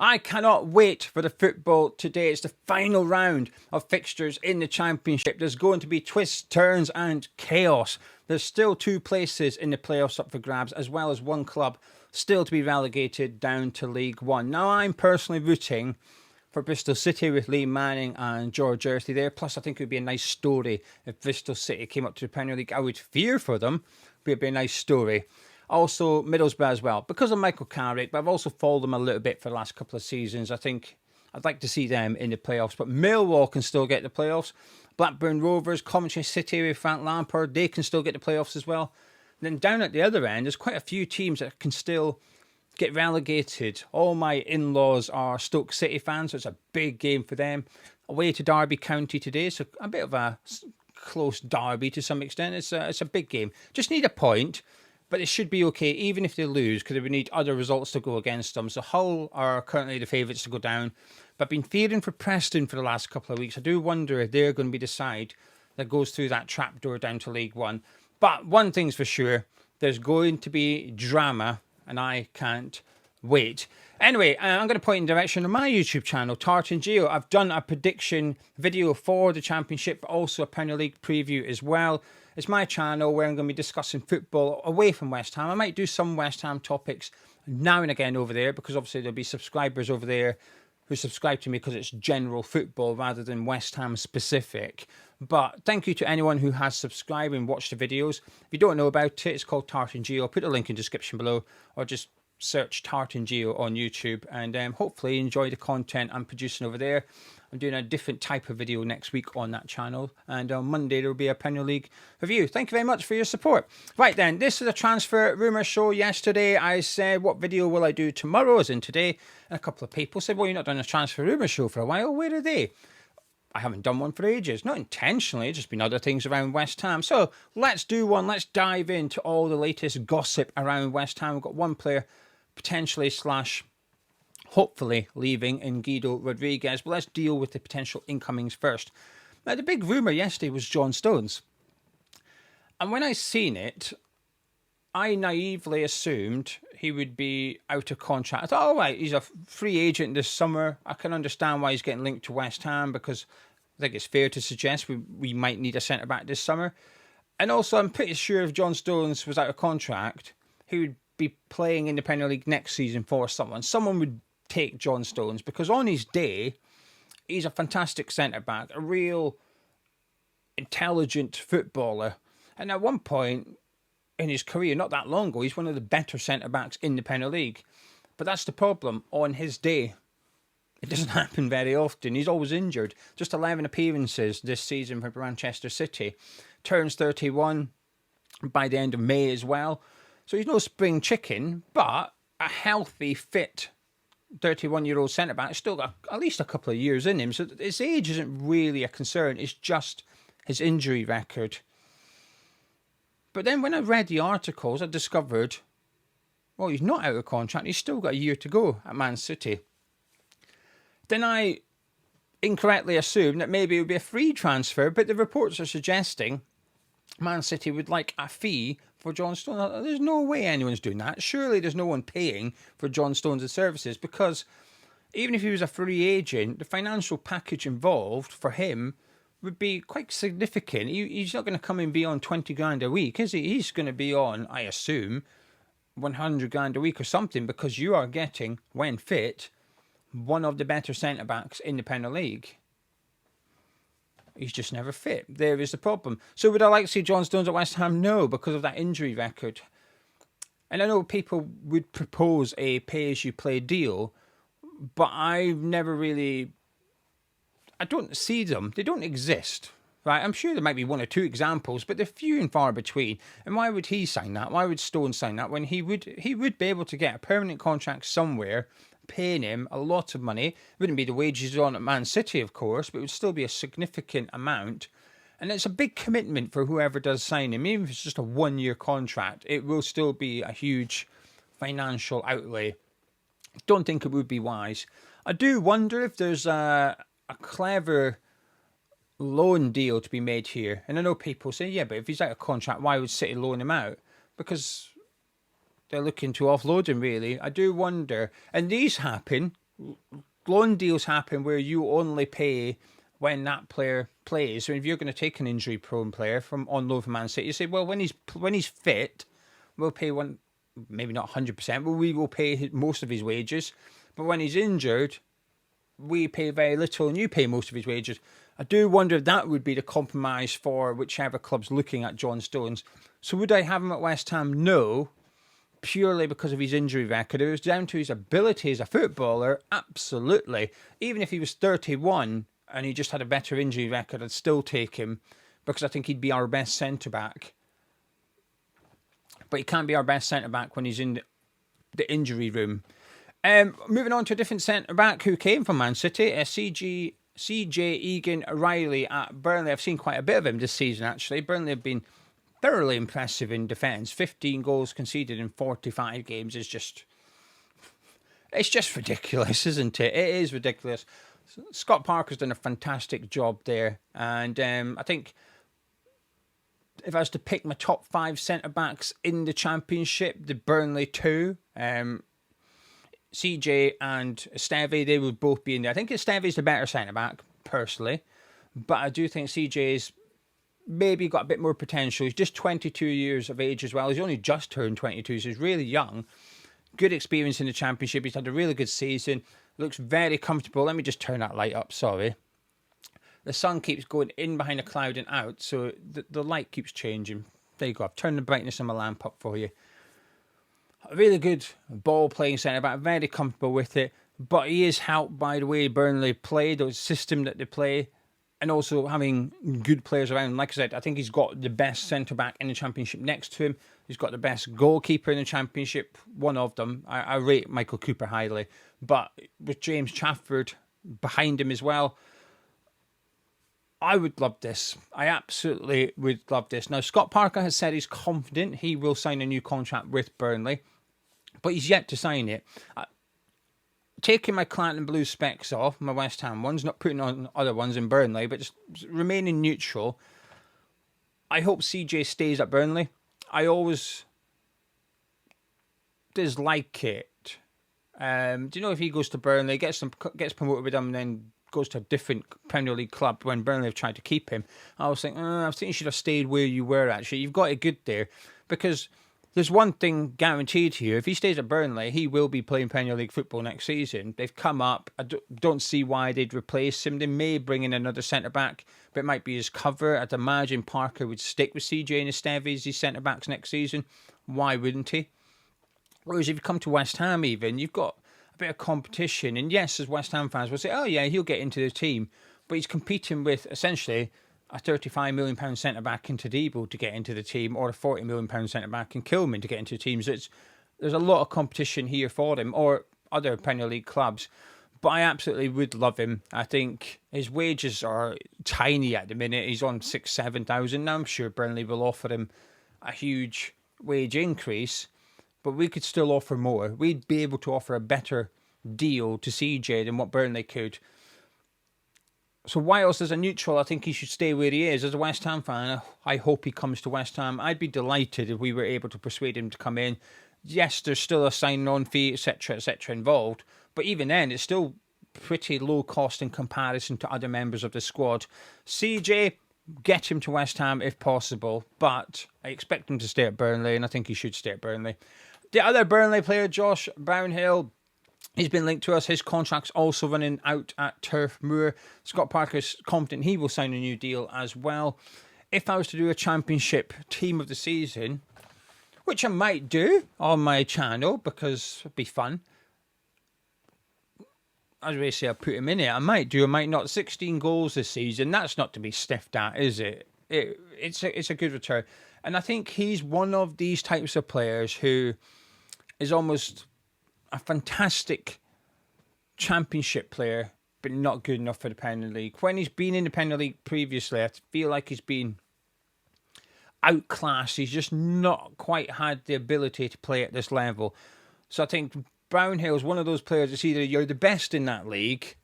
I cannot wait for the football today. It's the final round of fixtures in the Championship. There's going to be twists, turns and chaos. There's still 2 places in the playoffs up for grabs, as well as 1 club still to be relegated down to League One. Now, I'm personally rooting for Bristol City with Lee Manning and George Earthy there. Plus, I think it would be a nice story if Bristol City came up to the Premier League. I would fear for them, but it'd be a nice story. Also, Middlesbrough as well, because of Michael Carrick, but I've also followed them a little bit for the last couple of seasons. I think I'd like to see them in the playoffs, but Millwall can still get the playoffs. Blackburn Rovers, Coventry City with Frank Lampard, they can still get the playoffs as well. And then down at the other end, there's quite a few teams that can still get relegated. All my in-laws are Stoke City fans, so it's a big game for them. Away to Derby County today, so a bit of a close derby to some extent. It's a big game. Just need a point. But it should be okay, even if they lose, because they would need other results to go against them. So Hull are currently the favourites to go down. But I've been fearing for Preston for the last couple of weeks. I do wonder if they're going to be the side that goes through that trapdoor down to League One. But one thing's for sure, there's going to be drama, and I can't wait. Anyway, I'm going to point in the direction of my YouTube channel, Tartan Gio. I've done a prediction video for the Championship, but also a Premier League preview as well. It's my channel where I'm going to be discussing football away from West Ham. I might do some West Ham topics now and again over there, because obviously there'll be subscribers over there who subscribe to me because it's general football rather than West Ham specific. But thank you to anyone who has subscribed and watched the videos. If you don't know about it, it's called Tartan Gio. I'll put a link in the description below, or just search Tartan Gio on YouTube, and hopefully enjoy the content I'm producing over there. I'm doing a different type of video next week on that channel, and on Monday there will be a Premier League review. Thank you very much for your support. Right then, this is a transfer rumour show. Yesterday I said, what video will I do tomorrow, as in today, and a couple of people said, well, you're not done a transfer rumour show for a while. Where are they? I haven't done one for ages. Not intentionally, just been other things around West Ham. So let's do one. Let's dive into all the latest gossip around West Ham. We've got one player potentially / hopefully leaving in Guido Rodriguez. But let's deal with the potential incomings first. Now, the big rumour yesterday was John Stones. And when I seen it, I naively assumed he would be out of contract. I thought, all right, he's a free agent this summer. I can understand why he's getting linked to West Ham, because I think it's fair to suggest we might need a centre-back this summer. And also, I'm pretty sure if John Stones was out of contract, he would be playing in the Premier League next season for someone. Someone would take John Stones, because on his day, he's a fantastic centre-back, a real intelligent footballer. And at one point in his career, not that long ago, he's one of the better centre-backs in the Premier League. But that's the problem. On his day, it doesn't happen very often. He's always injured. Just 11 appearances this season for Manchester City. Turns 31 by the end of May as well. So he's no spring chicken, but a healthy, fit 31-year-old centre-back. Still got at least a couple of years in him. So his age isn't really a concern. It's just his injury record. But then when I read the articles, I discovered, well, he's not out of contract. He's still got a year to go at Man City. Then I incorrectly assumed that maybe it would be a free transfer, but the reports are suggesting Man City would like a fee for John Stones. There's no way anyone's doing that. Surely there's no one paying for John Stones' services, because even if he was a free agent, the financial package involved for him would be quite significant. He's not going to come and be on 20 grand a week, is he? He's going to be on, I assume, 100 grand a week or something, because you are getting, when fit, one of the better centre-backs in the Premier League. He's just never fit. There is the problem. So would I like to see John Stones at West Ham? No, because of that injury record. And I know people would propose a pay-as-you-play deal, but I've never really... I don't see them. They don't exist. Right? I'm sure there might be one or two examples, but they're few and far between. And why would he sign that? Why would Stones sign that when he would be able to get a permanent contract somewhere, paying him a lot of money? It wouldn't be the wages he's on at Man City, of course, but it would still be a significant amount. And it's a big commitment for whoever does sign him. Even if it's just a one-year contract, it will still be a huge financial outlay. Don't think it would be wise. I do wonder if there's a clever loan deal to be made here. And I know people say, yeah, but if he's out of contract, why would City loan him out? Because they're looking to offload him, really. I do wonder. And these happen loan deals happen where you only pay when that player plays. So if you're going to take an injury-prone player from on loan from Man City, you say, well, when he's fit, we'll pay one, maybe not 100%, but we will pay most of his wages. But when he's injured, we pay very little and you pay most of his wages. I do wonder if that would be the compromise for whichever club's looking at John Stones. So would I have him at West Ham? No, purely because of his injury record. It was down to his ability as a footballer, absolutely. Even if he was 31 and he just had a better injury record, I'd still take him because I think he'd be our best centre-back. But he can't be our best centre-back when he's in the injury room. Moving on to a different centre-back who came from Man City, CJ Egan Riley at Burnley. I've seen quite a bit of him this season, actually. Burnley have been thoroughly impressive in defence. 15 goals conceded in 45 games is just... It's just ridiculous, isn't it? It is ridiculous. Scott Parker's done a fantastic job there. And I think if I was to pick my top 5 centre-backs in the Championship, the Burnley 2... CJ and Esteve, they would both be in there. I think Esteve's the better centre-back, personally. But I do think CJ's maybe got a bit more potential. He's just 22 years of age as well. He's only just turned 22, so he's really young. Good experience in the Championship. He's had a really good season. Looks very comfortable. Let me just turn that light up, sorry. The sun keeps going in behind a cloud and out, so the light keeps changing. There you go. I've turned the brightness of my lamp up for you. A really good ball-playing centre-back, very comfortable with it, but he is helped by the way Burnley play, the system that they play, and also having good players around. Like I said, I think he's got the best centre-back in the Championship next to him. He's got the best goalkeeper in the Championship, one of them. I rate Michael Cooper highly, but with James Trafford behind him as well, I would love this. I absolutely would love this. Now, Scott Parker has said he's confident he will sign a new contract with Burnley, but he's yet to sign it. Taking my Clanton Blue specs off, my West Ham ones, not putting on other ones in Burnley, but just remaining neutral, I hope CJ stays at Burnley. I always dislike it. Do you know if he goes to Burnley, gets promoted with them, and then goes to a different Premier League club when Burnley have tried to keep him, I was thinking, I think you should have stayed where you were, actually. You've got it good there, because there's one thing guaranteed here. If he stays at Burnley, he will be playing Premier League football next season. They've come up. I don't see why they'd replace him. They may bring in another centre-back, but it might be his cover. I'd imagine Parker would stick with CJ and Esteve as his centre-backs next season. Why wouldn't he? Whereas if you come to West Ham even, you've got a bit of competition. And yes, as West Ham fans will say, oh yeah, he'll get into the team. But he's competing with, essentially, a £35 million centre-back in Todibo to get into the team, or a £40 million centre-back in Kilman to get into the team. So there's a lot of competition here for him, or other Premier League clubs. But I absolutely would love him. I think his wages are tiny at the minute. He's on 6,000-7,000. Now I'm sure Burnley will offer him a huge wage increase, but we could still offer more. We'd be able to offer a better deal to CJ than what Burnley could. So whilst as a neutral, I think he should stay where he is. As a West Ham fan, I hope he comes to West Ham. I'd be delighted if we were able to persuade him to come in. Yes, there's still a sign-on fee, etc., involved. But even then, it's still pretty low cost in comparison to other members of the squad. CJ, get him to West Ham if possible. But I expect him to stay at Burnley, and I think he should stay at Burnley. The other Burnley player, Josh Brownill, he's been linked to us. His contract's also running out at Turf Moor. Scott Parker's confident he will sign a new deal as well. If I was to do a Championship team of the season, which I might do on my channel because it'd be fun. As we say, I put him in it. I might do, I might not. 16 goals this season. That's not to be sniffed at, is it? It's a good return. And I think he's one of these types of players who is almost a fantastic Championship player, but not good enough for the Premier League. When he's been in the Premier League previously, I feel like he's been outclassed. He's just not quite had the ability to play at this level. So I think Brownhill is one of those players that's either you're the best in that league,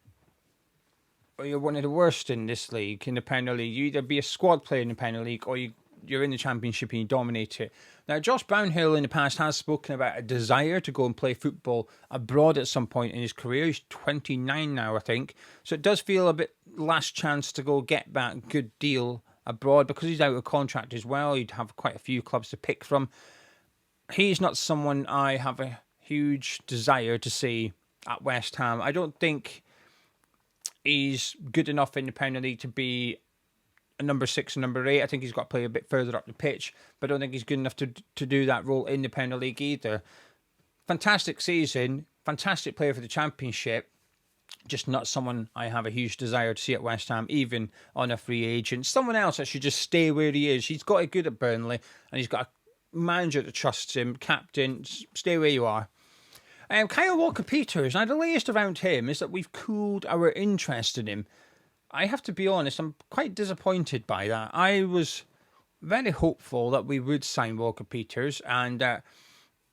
or you're one of the worst in this league, in the Premier League. You either be a squad player in the Premier League, or you you're in the Championship and you dominate it. Now, Josh Brownhill in the past has spoken about a desire to go and play football abroad at some point in his career. He's 29 now, I think. So it does feel a bit last chance to go get that good deal abroad because he's out of contract as well. He'd have quite a few clubs to pick from. He's not someone I have a huge desire to see at West Ham. I don't think he's good enough in the Premier League to be a number 6 and number 8. I think he's got to play a bit further up the pitch, but I don't think he's good enough to do that role in the Premier League either. Fantastic season, fantastic player for the Championship, just not someone I have a huge desire to see at West Ham, even on a free agent. Someone else that should just stay where he is. He's got it good at Burnley, and he's got a manager that trusts him, captain, stay where you are. Kyle Walker-Peters, now the latest around him is that we've cooled our interest in him. I have to be honest, I'm quite disappointed by that. I was very hopeful that we would sign Walker-Peters and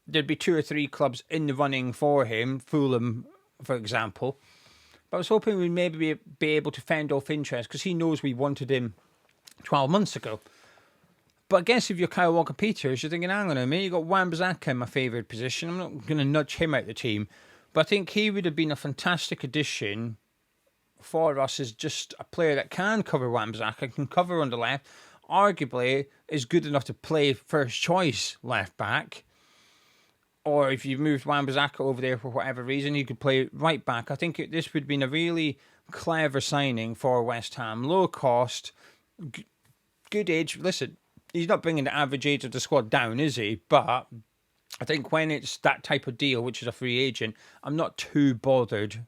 there'd be 2 or 3 clubs in the running for him, Fulham, for example. But I was hoping we'd maybe be able to fend off interest because he knows we wanted him 12 months ago. But I guess if you're Kyle Walker-Peters, you're thinking, hang on a minute, you got Wan-Bissaka in my favoured position. I'm not going to nudge him out the team. But I think he would have been a fantastic addition for us as just a player that can cover Wan-Bissaka, can cover on the left, arguably is good enough to play first choice left back. Or if you moved Wan-Bissaka over there for whatever reason, he could play right back. I think this would have been a really clever signing for West Ham. Low cost, good age. Listen, he's not bringing the average age of the squad down, is he? But I think when it's that type of deal, which is a free agent, I'm not too bothered,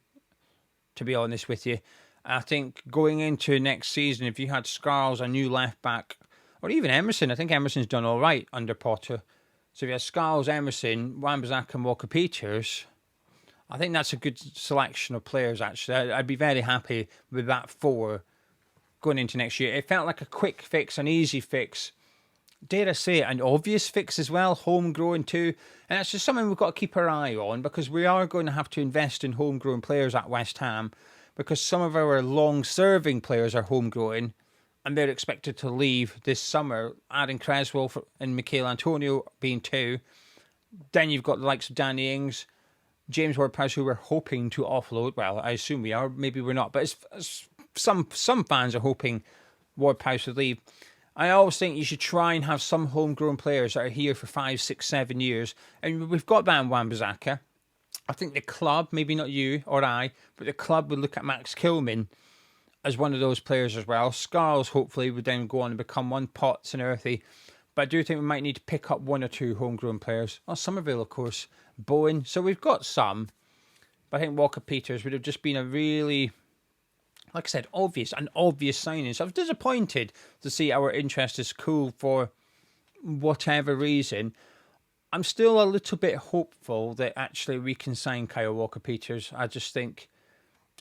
to be honest with you. I think going into next season, if you had Scarles, a new left back, or even Emerson, I think Emerson's done all right under Potter. So if you have Scarles, Emerson, Wan-Bissaka and Walker-Peters, I think that's a good selection of players, actually. I'd be very happy with that 4 going into next year. It felt like a quick fix, an easy fix. Dare I say it, an obvious fix as well, homegrown too. And that's just something we've got to keep our eye on because we are going to have to invest in homegrown players at West Ham because some of our long-serving players are homegrown and they're expected to leave this summer. Aaron Creswell and Michail Antonio being 2. Then you've got the likes of Danny Ings, James Ward-Prowse, who we're hoping to offload. Well, I assume we are, maybe we're not. But some fans are hoping Ward-Prowse would leave. I always think you should try and have some homegrown players that are here for 5, 6, 7 years. And we've got that in Wan-Bissaka. I think the club, maybe not you or I, but the club would look at Max Kilman as one of those players as well. Scarles, hopefully, would then go on and become one. Potts and Earthy. But I do think we might need to pick up 1 or 2 homegrown players. Oh, Somerville, of course. Bowen. So we've got some. But I think Walker-Peters would have just been a really, like I said, an obvious signing. So I was disappointed to see our interest is cool for whatever reason. I'm still a little bit hopeful that actually we can sign Kyle Walker-Peters. I just think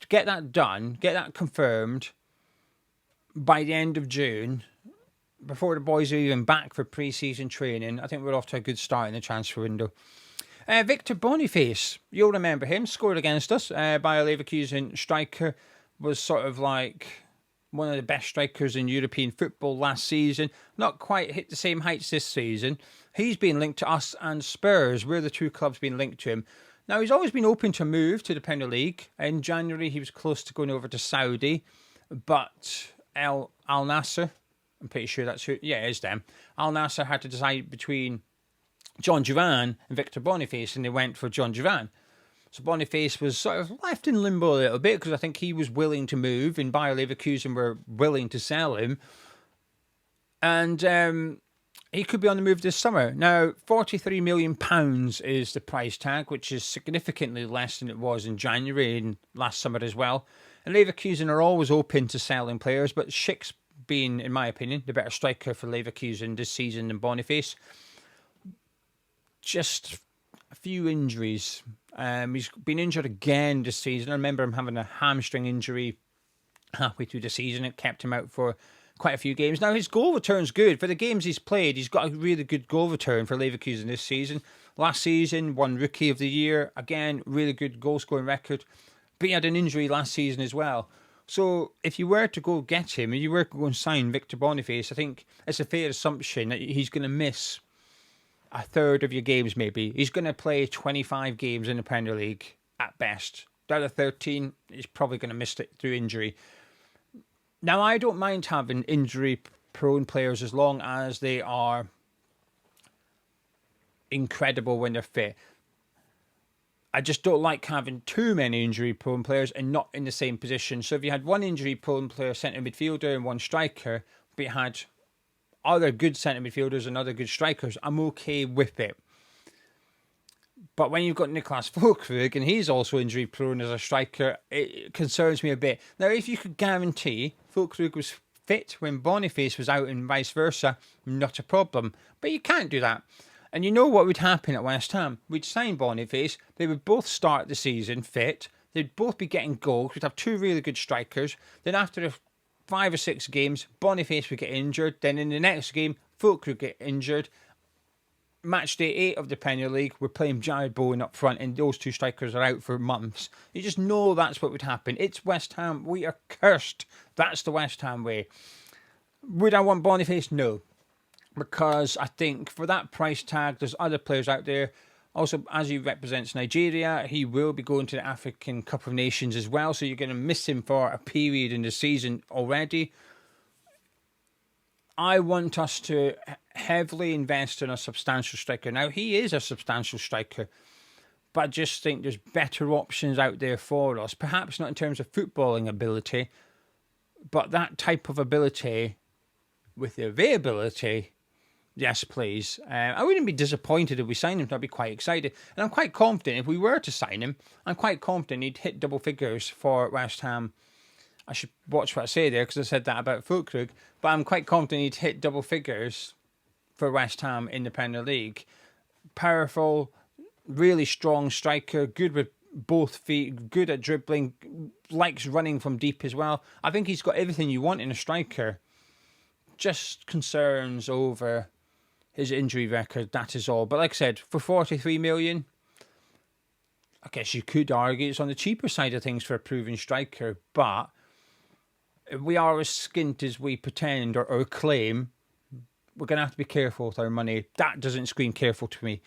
to get that done, get that confirmed by the end of June, before the boys are even back for pre-season training, I think we're off to a good start in the transfer window. Victor Boniface, you'll remember him, scored against us by a Leverkusen striker. Was sort of like one of the best strikers in European football last season. Not quite hit the same heights this season. He's been linked to us and Spurs. We're the 2 clubs being linked to him. Now, he's always been open to move to the Premier League. In January, he was close to going over to Saudi. But Al Nassr, I'm pretty sure that's who, yeah, it is them. Al Nassr had to decide between John Duran and Victor Boniface, and they went for John Duran. So Boniface was sort of left in limbo a little bit because I think he was willing to move and Bayer Leverkusen were willing to sell him. And he could be on the move this summer. Now, £43 million is the price tag, which is significantly less than it was in January and last summer as well. And Leverkusen are always open to selling players, but Schick's been, in my opinion, the better striker for Leverkusen this season than Boniface. Just a few injuries. He's been injured again this season. I remember him having a hamstring injury halfway through the season. It kept him out for quite a few games. Now, his goal return's good. For the games he's played, he's got a really good goal return for Leverkusen this season. Last season, won Rookie of the Year. Again, really good goal-scoring record. But he had an injury last season as well. So if you were to go get him, and you were to go and sign Victor Boniface, I think it's a fair assumption that he's going to miss a third of your games maybe. He's going to play 25 games in the Premier League at best. The other 13, he's probably going to miss it through injury. Now, I don't mind having injury-prone players as long as they are incredible when they're fit. I just don't like having too many injury-prone players and not in the same position. So if you had one injury-prone player, centre midfielder, and one striker, but you had other good centre midfielders and other good strikers, I'm okay with it. But when you've got Niklas Füllkrug and he's also injury prone as a striker, it concerns me a bit. Now, if you could guarantee Füllkrug was fit when Boniface was out and vice versa, not a problem. But you can't do that. And you know what would happen at West Ham? We'd sign Boniface, they would both start the season fit, they'd both be getting goals, we'd have two really good strikers. Then after 5 or 6 games, Boniface would get injured. Then in the next game, Füllkrug would get injured. Match day 8 of the Premier League, we're playing Jared Bowen up front, and those two strikers are out for months. You just know that's what would happen. It's West Ham. We are cursed. That's the West Ham way. Would I want Boniface? No. Because I think for that price tag, there's other players out there. Also, as he represents Nigeria, he will be going to the African Cup of Nations as well. So you're going to miss him for a period in the season already. I want us to heavily invest in a substantial striker. Now, he is a substantial striker, but I just think there's better options out there for us. Perhaps not in terms of footballing ability, but that type of ability with the availability, yes, please. I wouldn't be disappointed if we signed him. I'd be quite excited. And I'm quite confident if we were to sign him, I'm quite confident he'd hit double figures for West Ham. I should watch what I say there because I said that about Füllkrug. But I'm quite confident he'd hit double figures for West Ham in the Premier League. Powerful, really strong striker, good with both feet, good at dribbling, likes running from deep as well. I think he's got everything you want in a striker. Just concerns over his injury record, that is all. But like I said, for 43 million, I guess you could argue it's on the cheaper side of things for a proven striker, but we are as skint as we pretend or claim. We're going to have to be careful with our money. That doesn't scream careful to me.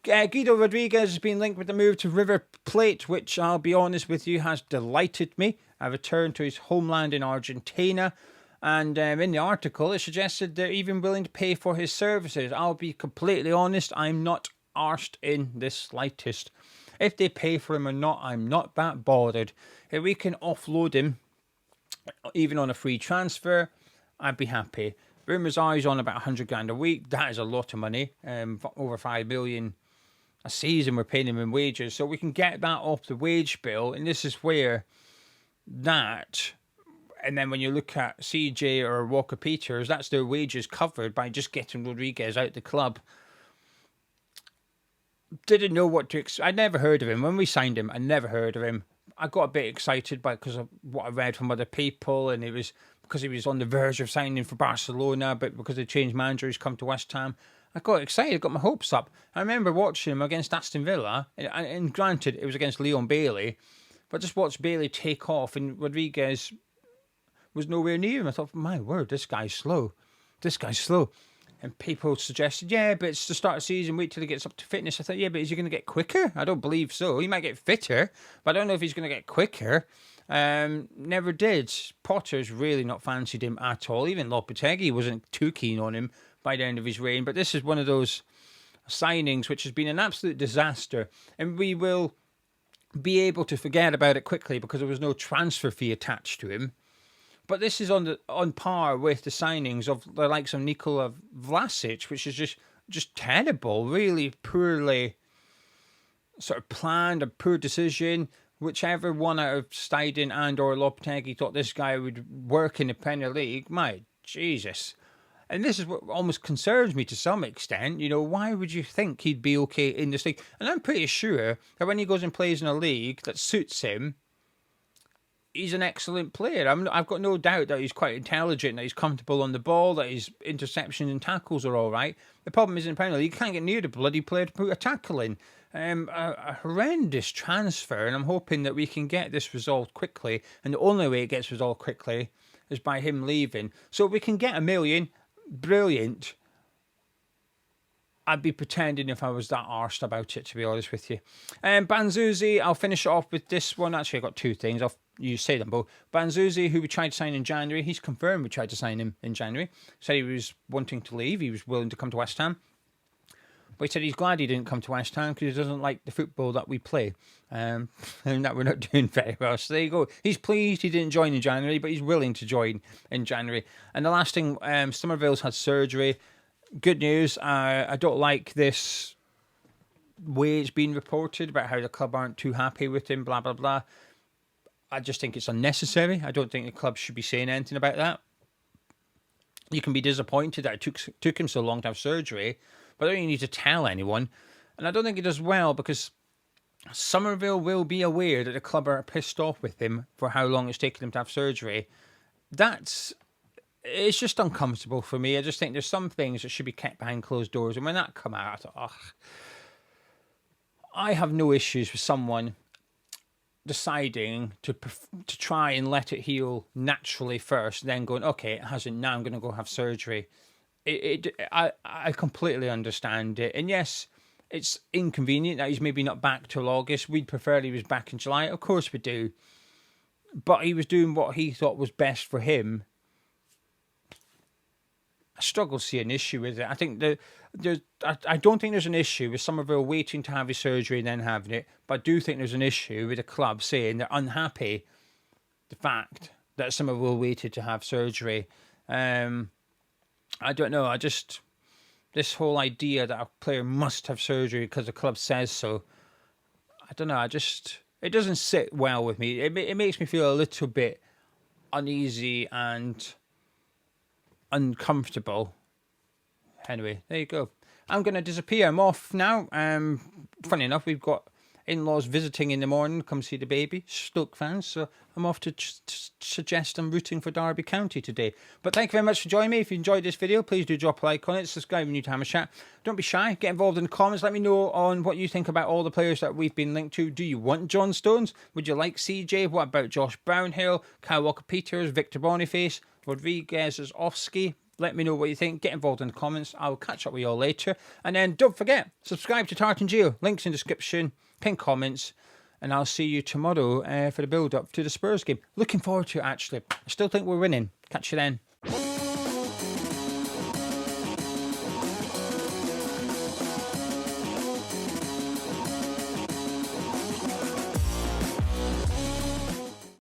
Guido Rodriguez has been linked with the move to River Plate, which I'll be honest with you has delighted me. A return to his homeland in Argentina. And in the article, it suggested they're even willing to pay for his services. I'll be completely honest, I'm not arsed in the slightest. If they pay for him or not, I'm not that bothered. If we can offload him, even on a free transfer, I'd be happy. Rumours are he's on about 100 grand a week. That is a lot of money. Over 5 million a season we're paying him in wages. So we can get that off the wage bill. And this is where that... And then when you look at CJ or Walker Peters, that's their wages covered by just getting Rodriguez out the club. Didn't know what to expect. I never heard of him. When we signed him, I never heard of him. I got a bit excited because of what I read from other people, and it was because he was on the verge of signing for Barcelona, but because they changed manager, he's come to West Ham. I got excited, got my hopes up. I remember watching him against Aston Villa, and granted, it was against Leon Bailey, but just watched Bailey take off, and Rodriguez was nowhere near him. I thought, my word, this guy's slow. And people suggested, yeah, but it's the start of the season, wait till he gets up to fitness. I thought, yeah, but is he going to get quicker? I don't believe so. He might get fitter, but I don't know if he's going to get quicker. Never did. Potter's really not fancied him at all. Even Lopetegui wasn't too keen on him by the end of his reign. But this is one of those signings which has been an absolute disaster. And we will be able to forget about it quickly because there was no transfer fee attached to him. But this is on par with the signings of the likes of Nikola Vlasic, which is just terrible, really poorly sort of planned, a poor decision. Whichever one out of Steiden and or Lopetegui thought this guy would work in the Premier League, my Jesus. And this is what almost concerns me to some extent. You know, why would you think he'd be okay in this league? And I'm pretty sure that when he goes and plays in a league that suits him, he's an excellent player. I've got no doubt that he's quite intelligent, that he's comfortable on the ball, that his interceptions and tackles are all right. The problem is in the Premier League, you can't get near the bloody player to put a tackle in. A horrendous transfer, and I'm hoping that we can get this resolved quickly. And the only way it gets resolved quickly is by him leaving. So if we can get 1 million, brilliant. I'd be pretending if I was that arsed about it, to be honest with you. Banzuzi, I'll finish it off with this one. Actually, I've got two things. You say them both. Banzuzi, who we tried to sign in January, he's confirmed we tried to sign him in January. Said he was wanting to leave. He was willing to come to West Ham. But he said he's glad he didn't come to West Ham because he doesn't like the football that we play. And that we're not doing very well. So there you go. He's pleased he didn't join in January, but he's willing to join in January. And the last thing, Somerville's had surgery. Good news. I don't like this way it's been reported about how the club aren't too happy with him, blah, blah, blah. I just think it's unnecessary. I don't think the club should be saying anything about that. You can be disappointed that it took him so long to have surgery, but I don't need to tell anyone. And I don't think he does well because Somerville will be aware that the club are pissed off with him for how long it's taken him to have surgery. It's just uncomfortable for me. I just think there's some things that should be kept behind closed doors. And when that come out, I thought, I have no issues with someone deciding to try and let it heal naturally first, then going, okay, it hasn't, now I'm going to go have surgery. I completely understand it. And yes, it's inconvenient that he's maybe not back till August. We'd prefer he was back in July. Of course we do. But he was doing what he thought was best for him. I struggle to see an issue with it. I think I don't think there's an issue with Somerville waiting to have his surgery and then having it, but I do think there's an issue with the club saying they're unhappy the fact that Somerville waited to have surgery. I don't know. This whole idea that a player must have surgery because the club says so. I don't know. It doesn't sit well with me. It makes me feel a little bit uneasy and uncomfortable. Anyway, there you go. I'm going to disappear. I'm off now. Funny enough, we've got in-laws visiting in the morning. Come see the baby. Stoke fans. So I'm off to suggest I'm rooting for Derby County today. But thank you very much for joining me. If you enjoyed this video, please do drop a like on it. Subscribe if you're new to Hammer Chat. Don't be shy. Get involved in the comments. Let me know on what you think about all the players that we've been linked to. Do you want John Stones? Would you like CJ? What about Josh Brownhill, Kyle Walker-Peters, Victor Boniface, Rodriguez, Ofsky? Let me know what you think. Get involved in the comments. I'll catch up with you all later. And then don't forget, subscribe to Tartan Gio. Links in description. Pin comments. And I'll see you tomorrow for the build-up to the Spurs game. Looking forward to it, actually. I still think we're winning. Catch you then.